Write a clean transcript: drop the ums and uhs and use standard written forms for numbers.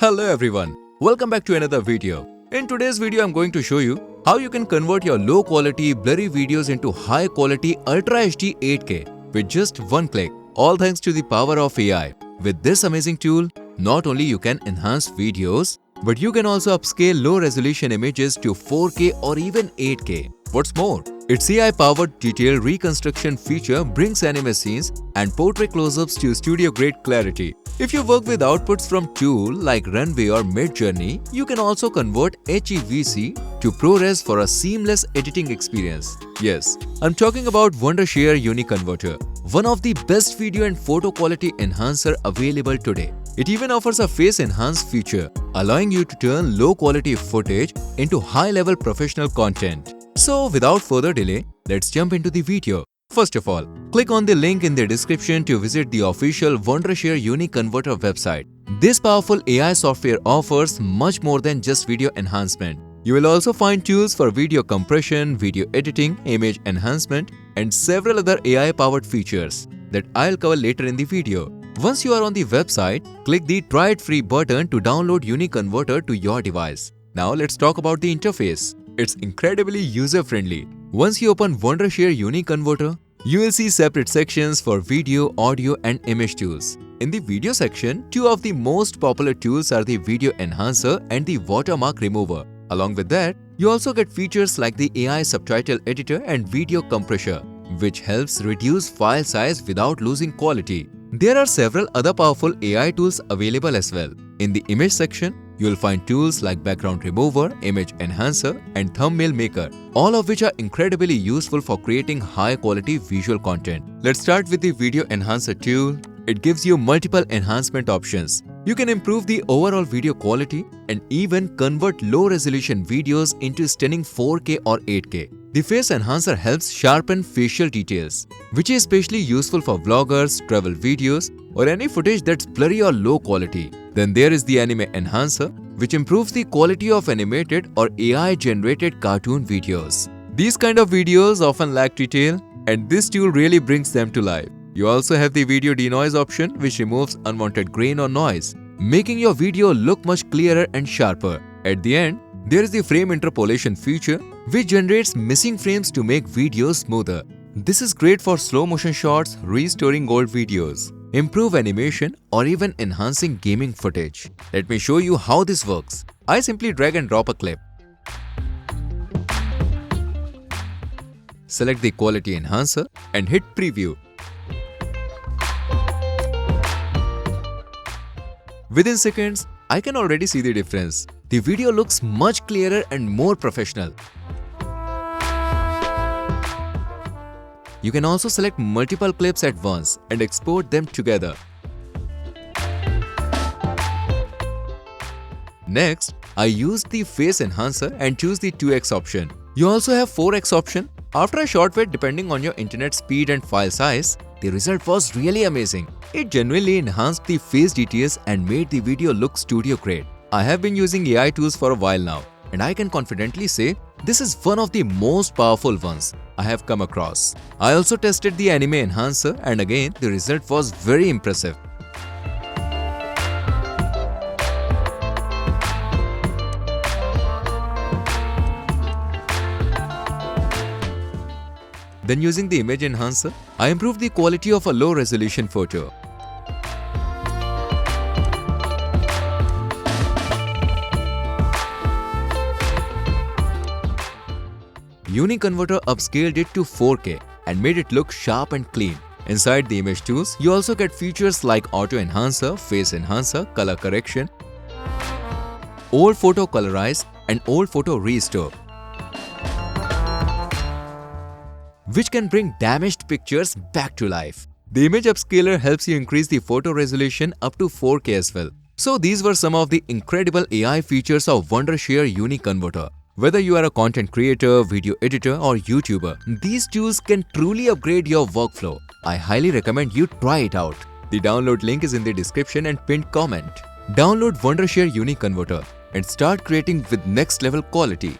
Hello everyone, welcome back to another video. In today's video, I'm going to show you how you can convert your low quality blurry videos into high quality Ultra HD 8K with just one click, all thanks to the power of AI. With this amazing tool, not only you can enhance videos, but you can also upscale low resolution images to 4K or even 8K. What's more, its AI-powered detailed reconstruction feature brings anime scenes and portrait close-ups to studio-grade clarity. If you work with outputs from tools like Runway or Midjourney, you can also convert HEVC to ProRes for a seamless editing experience. Yes, I'm talking about Wondershare UniConverter, one of the best video and photo quality enhancer available today. It even offers a face enhance feature, allowing you to turn low-quality footage into high-level professional content. So without further delay, let's jump into the video. First of all, click on the link in the description to visit the official Wondershare UniConverter website. This powerful AI software offers much more than just video enhancement. You will also find tools for video compression, video editing, image enhancement, and several other AI-powered features that I'll cover later in the video. Once you are on the website, click the Try It Free button to download UniConverter to your device. Now let's talk about the interface. It's incredibly user-friendly. Once you open Wondershare UniConverter, you will see separate sections for video, audio, and image tools. In the video section, two of the most popular tools are the Video Enhancer and the Watermark Remover. Along with that, you also get features like the AI Subtitle Editor and Video Compressor, which helps reduce file size without losing quality. There are several other powerful AI tools available as well. In the image section, you will find tools like Background Remover, Image Enhancer, and Thumbnail Maker, all of which are incredibly useful for creating high-quality visual content. Let's start with the Video Enhancer tool. It gives you multiple enhancement options. You can improve the overall video quality and even convert low-resolution videos into stunning 4K or 8K. The Face Enhancer helps sharpen facial details, which is especially useful for vloggers, travel videos, or any footage that's blurry or low quality. Then there is the Anime Enhancer, which improves the quality of animated or AI-generated cartoon videos. These kind of videos often lack detail, and this tool really brings them to life. You also have the Video Denoise option, which removes unwanted grain or noise, making your video look much clearer and sharper. At the end, there is the Frame Interpolation feature, which generates missing frames to make videos smoother. This is great for slow motion shots, restoring old videos, improve animation, or even enhancing gaming footage. Let me show you how this works. I simply drag and drop a clip. Select the Quality Enhancer and hit Preview. Within seconds, I can already see the difference. The video looks much clearer and more professional. You can also select multiple clips at once and export them together. Next, I used the Face Enhancer and choose the 2x option. You also have 4x option. After a short wait, depending on your internet speed and file size, the result was really amazing. It genuinely enhanced the face details and made the video look studio grade. I have been using AI tools for a while now, and I can confidently say this is one of the most powerful ones I have come across. I also tested the Anime Enhancer, and again the result was very impressive. Then using the Image Enhancer, I improved the quality of a low-resolution photo. UniConverter upscaled it to 4K and made it look sharp and clean. Inside the image tools, you also get features like Auto Enhancer, Face Enhancer, Color Correction, Old Photo Colorize, and Old Photo Restore, which can bring damaged pictures back to life. The Image Upscaler helps you increase the photo resolution up to 4K as well. So these were some of the incredible AI features of Wondershare UniConverter. Whether you are a content creator, video editor, or YouTuber, these tools can truly upgrade your workflow. I highly recommend you try it out. The download link is in the description and pinned comment. Download Wondershare UniConverter and start creating with next level quality.